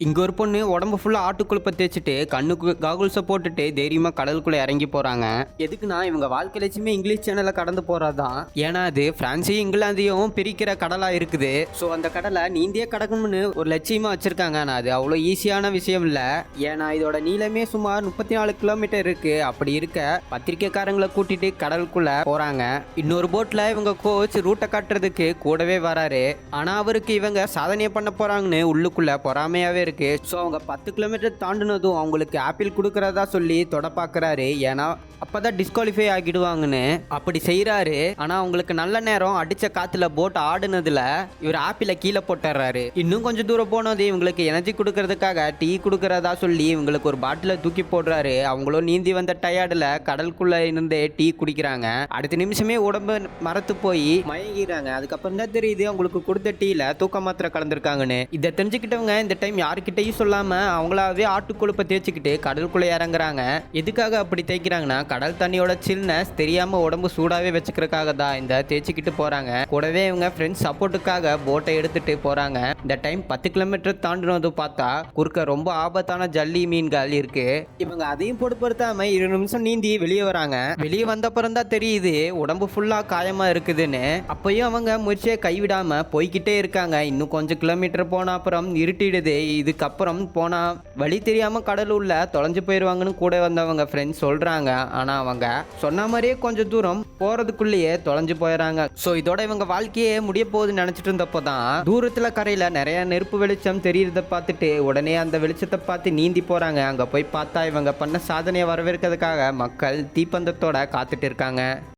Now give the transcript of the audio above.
இங்க ஒரு பொண்ணு உடம்பு ஃபுல்லா ஆட்டுக்கொழுப்ப தேய்ச்சிட்டு கண்ணுக்கு காகுல்ஸ போட்டுட்டு தைரியமா கடலுக்குள்ள இறங்கி போறாங்க. எதுக்குன்னா இவங்க வாழ்க்கை லட்சியமே இங்கிலீஷ் சேனல்ல கடந்து போறதுதான். ஏன்னா அது பிரான்சையும் இங்கிலாந்தையும் பிரிக்கிற கடலா இருக்குது. ஸோ அந்த கடலை நீந்தியே கடக்கணும்னு ஒரு லட்சியமா வச்சிருக்காங்க. ஆனா அது அவ்வளோ ஈஸியான விஷயம் இல்ல. ஏன்னா இதோட நீளமே சுமார் 34 கிலோமீட்டர் இருக்கு. அப்படி இருக்க பத்திரிக்கைக்காரங்களை கூட்டிட்டு கடலுக்குள்ள போறாங்க. இன்னொரு போட்ல இவங்க கோச் ரூட்டை காட்டுறதுக்கு கூடவே வராரு. ஆனா அவருக்கு இவங்க சாதனையை பண்ண போறாங்கன்னு உள்ளுக்குள்ள பொறாமையாவே இருக்கு. ஸோ அவங்க 10 கிலோமீட்டர் தாண்டினதும் அவங்களுக்கு ஆப்பிள் கொடுக்கறதா சொல்லி தொட பார்க்குறாரு. ஏன்னா அப்பதான் டிஸ்குவாலிஃபை ஆகிடுவாங்கன்னு அப்படி செய்யறாரு. ஆனா அவங்களுக்கு நல்ல நேரம் அடிச்ச காத்துல போட் ஆடுனதுல இவர் ஆப்பிள கீழே போட்டுறாரு. இன்னும் கொஞ்சம் தூரம் போனது இவங்களுக்கு எனர்ஜி கொடுக்கறதுக்காக டீ கொடுக்கறதா சொல்லி இவங்களுக்கு ஒரு பாட்டில தூக்கி போடுறாரு. அவங்களும் நீந்தி வந்த டயர்டுல கடலுக்குள்ள இருந்தே டீ குடிக்கிறாங்க. அடுத்த நிமிஷமே உடம்பு மரத்து போய் மயங்கிடுறாங்க. அதுக்கப்புறம் தான் தெரியுது அவங்களுக்கு கொடுத்த டீல தூக்க மாத்திரை கலந்துருக்காங்கன்னு. இதை தெரிஞ்சுக்கிட்டவங்க இந்த டைம் யாருக்கிட்டையும் சொல்லாம அவங்களாவே ஆட்டுக்கொழுப்பை தேய்ச்சிக்கிட்டு கடலுக்குள்ள இறங்குறாங்க. எதுக்காக அப்படி தேய்க்கிறாங்கன்னா கடல் தண்ணியோட சில்னஸ் தெரியாம உடம்பு சூடாவே வச்சுக்கிறதுக்காக தான் இந்த தேய்ச்சிக்கிட்டு போறாங்க. கூடவே இவங்க ஃப்ரெண்ட்ஸ் சப்போர்ட்டுக்காக போட்டை எடுத்துட்டு போறாங்க. இந்த டைம் 10 கிலோமீட்டர் தாண்டினது பார்த்தா குறுக்க ரொம்ப ஆபத்தான ஜல்லி மீன்கள் இருக்கு. இவங்க அதையும் பொருட்படுத்தாம 2 நிமிஷம் நீந்தி வெளியே வராங்க. வெளியே வந்தப்புறம் தான் தெரியுது உடம்பு ஃபுல்லா காயமா இருக்குதுன்னு. அப்பயும் அவங்க முயற்சியை கைவிடாம போய்கிட்டே இருக்காங்க. இன்னும் கொஞ்சம் கிலோமீட்டர் போன அப்புறம் இருட்டிடுது. இதுக்கப்புறம் போனா வழி தெரியாம கடல் உள்ள தொலைஞ்சு போயிருவாங்கன்னு கூட வந்தவங்க ஃப்ரெண்ட்ஸ் சொல்றாங்க. ஆனா அவங்க சொன்ன மாதிரியே கொஞ்சம் தூரம் போறதுக்குள்ளேயே தொலைஞ்சு போயிடறாங்க. ஸோ இதோட இவங்க வாழ்க்கையே முடிய போகுதுன்னு நினைச்சிட்டு இருந்தப்போதான் தூரத்துல கரையில நிறைய நெருப்பு வெளிச்சம் தெரியறத பார்த்துட்டு உடனே அந்த வெளிச்சத்தை பார்த்து நீந்தி போறாங்க. அங்க போய் பார்த்தா இவங்க பண்ண சாதனையை வரவேற்கிறதுக்காக மக்கள் தீப்பந்தத்தோட காத்துட்டு இருக்காங்க.